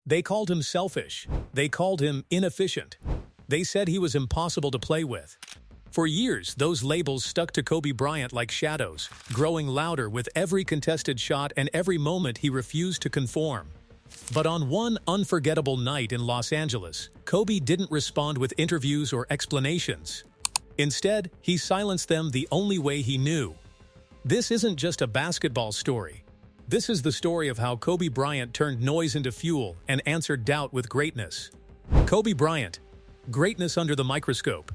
They called him selfish. They called him inefficient. They said he was impossible to play with. For years, those labels stuck to Kobe Bryant like shadows, growing louder with every contested shot and every moment he refused to conform. But on one unforgettable night in Los Angeles, Kobe didn't respond with interviews or explanations. Instead, he silenced them the only way he knew. This isn't just a basketball story. This is the story of how Kobe Bryant turned noise into fuel and answered doubt with greatness. Kobe Bryant, greatness under the microscope.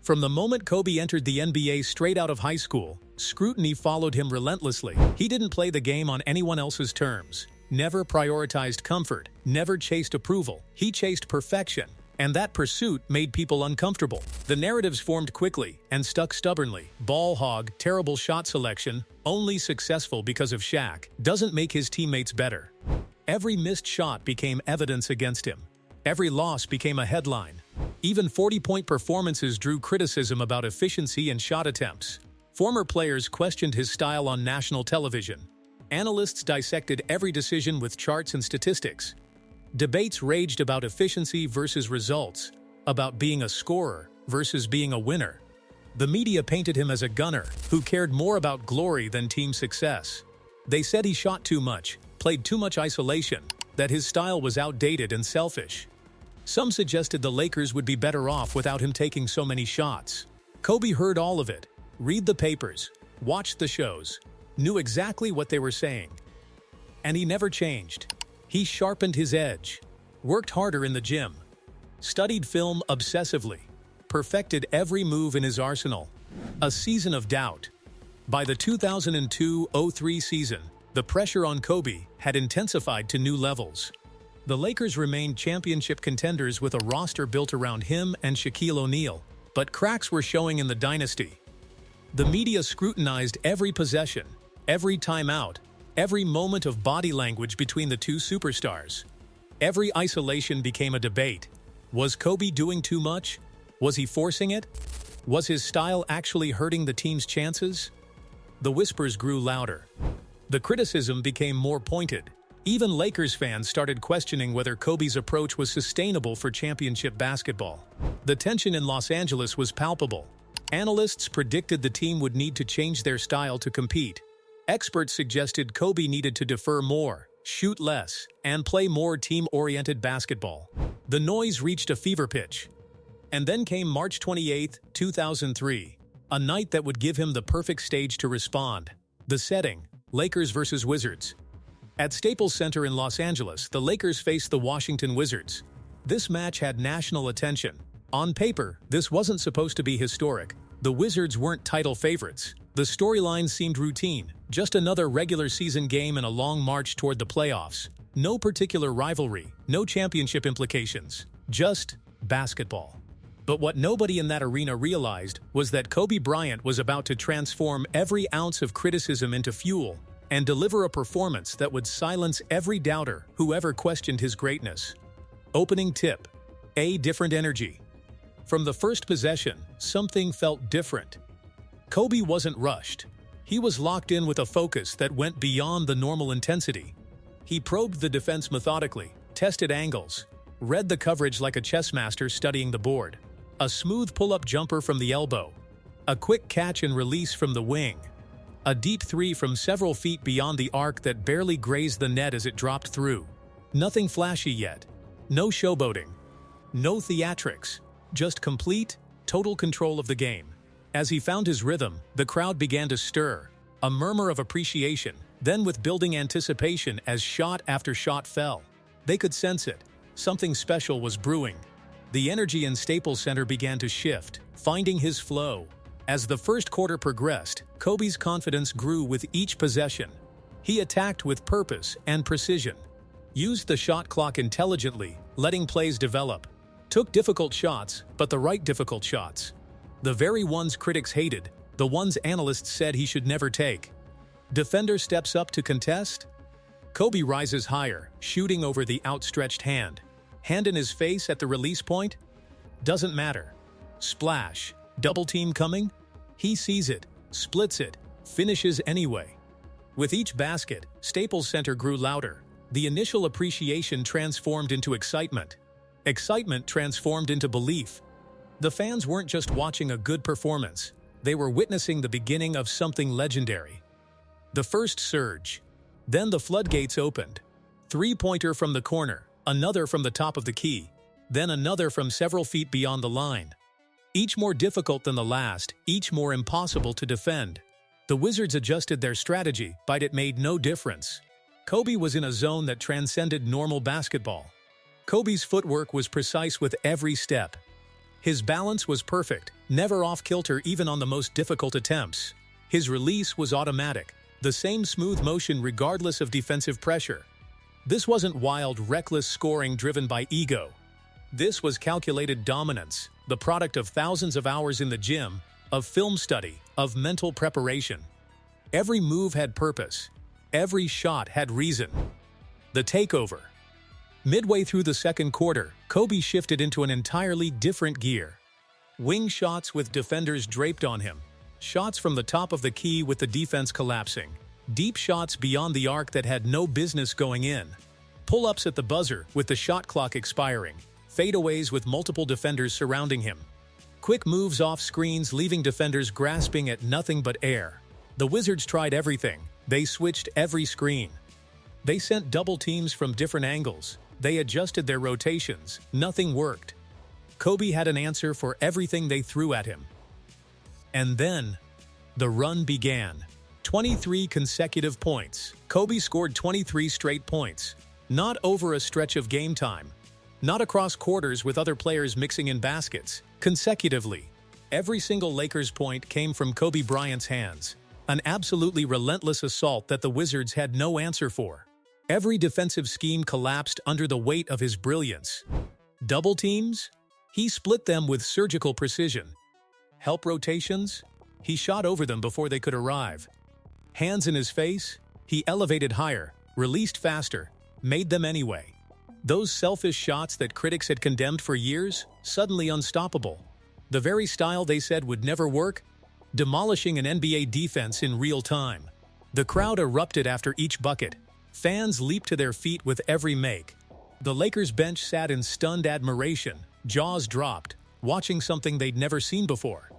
From the moment Kobe entered the NBA straight out of high school, scrutiny followed him relentlessly. He didn't play the game on anyone else's terms, never prioritized comfort, never chased approval. He chased perfection, and that pursuit made people uncomfortable. The narratives formed quickly and stuck stubbornly. Ball hog, terrible shot selection, only successful because of Shaq, doesn't make his teammates better. Every missed shot became evidence against him. Every loss became a headline. Even 40-point performances drew criticism about efficiency and shot attempts. Former players questioned his style on national television. Analysts dissected every decision with charts and statistics. Debates raged about efficiency versus results, about being a scorer versus being a winner. The media painted him as a gunner who cared more about glory than team success. They said he shot too much, played too much isolation, that his style was outdated and selfish. Some suggested the Lakers would be better off without him taking so many shots. Kobe heard all of it, read the papers, watched the shows, knew exactly what they were saying. And he never changed. He sharpened his edge, worked harder in the gym, studied film obsessively, perfected every move in his arsenal. A season of doubt. By the 2002-03 season, the pressure on Kobe had intensified to new levels. The Lakers remained championship contenders with a roster built around him and Shaquille O'Neal, but cracks were showing in the dynasty. The media scrutinized every possession, every timeout, every moment of body language between the two superstars. Every isolation became a debate. Was Kobe doing too much? Was he forcing it? Was his style actually hurting the team's chances? The whispers grew louder. The criticism became more pointed. Even Lakers fans started questioning whether Kobe's approach was sustainable for championship basketball. The tension in Los Angeles was palpable. Analysts predicted the team would need to change their style to compete. Experts suggested Kobe needed to defer more, shoot less, and play more team-oriented basketball. The noise reached a fever pitch. And then came March 28, 2003, a night that would give him the perfect stage to respond. The setting: Lakers versus Wizards. At Staples Center in Los Angeles, the Lakers faced the Washington Wizards. This match had national attention. On paper, this wasn't supposed to be historic. The Wizards weren't title favorites. The storyline seemed routine, just another regular season game in a long march toward the playoffs. No particular rivalry, no championship implications, just basketball. But what nobody in that arena realized was that Kobe Bryant was about to transform every ounce of criticism into fuel and deliver a performance that would silence every doubter who ever questioned his greatness. Opening tip: a different energy. From the first possession, something felt different. Kobe wasn't rushed. He was locked in with a focus that went beyond the normal intensity. He probed the defense methodically, tested angles, read the coverage like a chess master studying the board. A smooth pull-up jumper from the elbow, a quick catch and release from the wing, a deep three from several feet beyond the arc that barely grazed the net as it dropped through. Nothing flashy yet. No showboating. No theatrics. Just complete, total control of the game. As he found his rhythm, the crowd began to stir. A murmur of appreciation, then with building anticipation as shot after shot fell. They could sense it. Something special was brewing. The energy in Staples Center began to shift, finding his flow. As the first quarter progressed, Kobe's confidence grew with each possession. He attacked with purpose and precision, used the shot clock intelligently, letting plays develop, took difficult shots, but the right difficult shots. The very ones critics hated, the ones analysts said he should never take. Defender steps up to contest. Kobe rises higher, shooting over the outstretched hand. Hand in his face at the release point? Doesn't matter. Splash. Double team coming? He sees it, splits it, finishes anyway. With each basket, Staples Center grew louder. The initial appreciation transformed into excitement. Excitement transformed into belief. The fans weren't just watching a good performance, they were witnessing the beginning of something legendary. The first surge. Then the floodgates opened. Three-pointer from the corner, another from the top of the key, then another from several feet beyond the line. Each more difficult than the last, each more impossible to defend. The Wizards adjusted their strategy, but it made no difference. Kobe was in a zone that transcended normal basketball. Kobe's footwork was precise with every step. His balance was perfect, never off-kilter even on the most difficult attempts. His release was automatic, the same smooth motion regardless of defensive pressure. This wasn't wild, reckless scoring driven by ego. This was calculated dominance, the product of thousands of hours in the gym, of film study, of mental preparation. Every move had purpose. Every shot had reason. The takeover. Midway through the second quarter, Kobe shifted into an entirely different gear. Wing shots with defenders draped on him. Shots from the top of the key with the defense collapsing. Deep shots beyond the arc that had no business going in. Pull-ups at the buzzer with the shot clock expiring. Fadeaways with multiple defenders surrounding him. Quick moves off screens leaving defenders grasping at nothing but air. The Wizards tried everything. They switched every screen. They sent double teams from different angles. They adjusted their rotations. Nothing worked. Kobe had an answer for everything they threw at him. And then, the run began. 23 consecutive points. Kobe scored 23 straight points. Not over a stretch of game time. Not across quarters with other players mixing in baskets. Consecutively. Every single Lakers point came from Kobe Bryant's hands. An absolutely relentless assault that the Wizards had no answer for. Every defensive scheme collapsed under the weight of his brilliance. Double teams? He split them with surgical precision. Help rotations? He shot over them before they could arrive. Hands in his face? He elevated higher, released faster, made them anyway. Those selfish shots that critics had condemned for years, suddenly unstoppable. The very style they said would never work, demolishing an NBA defense in real time. The crowd erupted after each bucket. Fans leaped to their feet with every make. The Lakers bench sat in stunned admiration, jaws dropped, watching something they'd never seen before.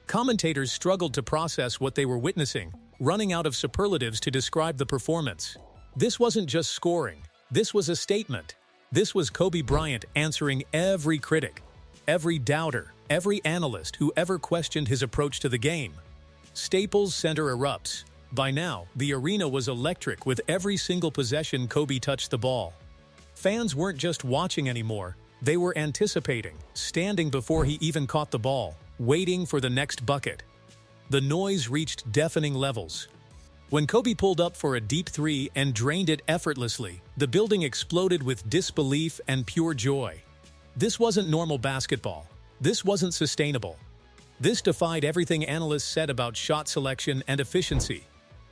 Commentators struggled to process what they were witnessing, running out of superlatives to describe the performance. This wasn't just scoring. This was a statement. This was Kobe Bryant answering every critic, every doubter, every analyst who ever questioned his approach to the game. Staples Center erupts. By now, the arena was electric with every single possession Kobe touched the ball. Fans weren't just watching anymore, they were anticipating, standing before he even caught the ball, waiting for the next bucket. The noise reached deafening levels. When Kobe pulled up for a deep three and drained it effortlessly, the building exploded with disbelief and pure joy. This wasn't normal basketball. This wasn't sustainable. This defied everything analysts said about shot selection and efficiency.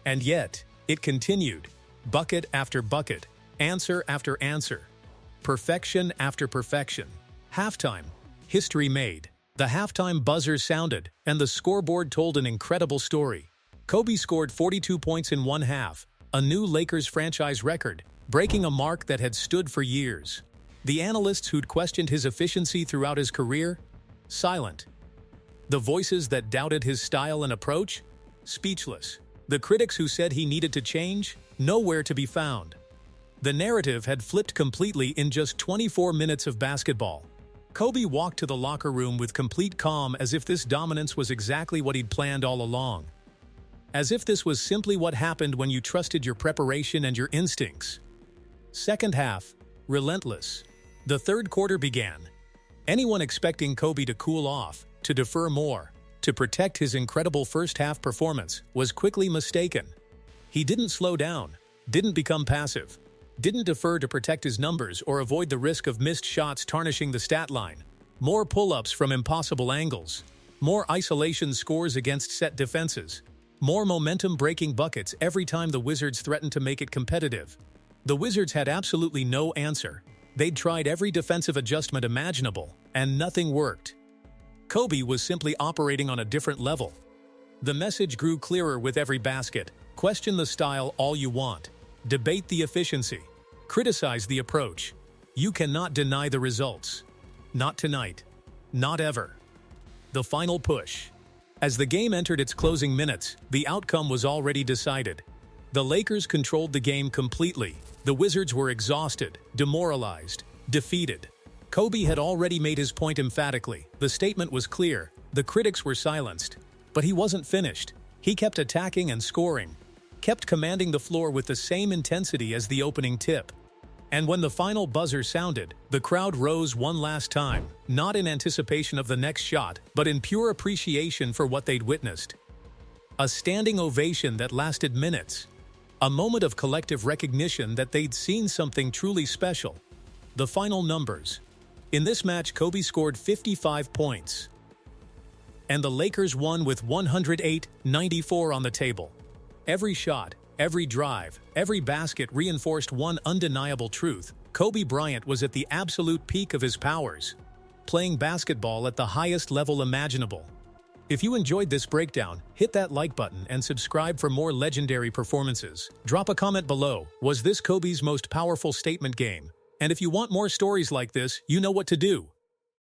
And yet, it continued. Bucket after bucket, answer after answer. Perfection after perfection. Halftime. History made. The halftime buzzer sounded, and the scoreboard told an incredible story. Kobe scored 42 points in one half, a new Lakers franchise record, breaking a mark that had stood for years. The analysts who'd questioned his efficiency throughout his career? Silent. The voices that doubted his style and approach? Speechless. The critics who said he needed to change? Nowhere to be found. The narrative had flipped completely in just 24 minutes of basketball. Kobe walked to the locker room with complete calm as if this dominance was exactly what he'd planned all along. As if this was simply what happened when you trusted your preparation and your instincts. Second half, relentless. The third quarter began. Anyone expecting Kobe to cool off, to defer more, to protect his incredible first-half performance was quickly mistaken. He didn't slow down, didn't become passive, didn't defer to protect his numbers or avoid the risk of missed shots tarnishing the stat line. More pull-ups from impossible angles, more isolation scores against set defenses, more momentum-breaking buckets every time the Wizards threatened to make it competitive. The Wizards had absolutely no answer. They'd tried every defensive adjustment imaginable, and nothing worked. Kobe was simply operating on a different level. The message grew clearer with every basket. Question the style all you want. Debate the efficiency. criticized the approach. You cannot deny the results. Not tonight. Not ever. The final push. As the game entered its closing minutes, the outcome was already decided. The Lakers controlled the game completely. The Wizards were exhausted, demoralized, defeated. Kobe had already made his point emphatically. The statement was clear. The critics were silenced. But he wasn't finished. He kept attacking and scoring, kept commanding the floor with the same intensity as the opening tip. And when the final buzzer sounded, the crowd rose one last time, not in anticipation of the next shot, but in pure appreciation for what they'd witnessed. A standing ovation that lasted minutes. A moment of collective recognition that they'd seen something truly special. The final numbers. In this match, Kobe scored 55 points. And the Lakers won with 108-94 on the table. Every shot, every drive, every basket reinforced one undeniable truth. Kobe Bryant was at the absolute peak of his powers, playing basketball at the highest level imaginable. If you enjoyed this breakdown, hit that like button and subscribe for more legendary performances. Drop a comment below. Was this Kobe's most powerful statement game? And if you want more stories like this, you know what to do.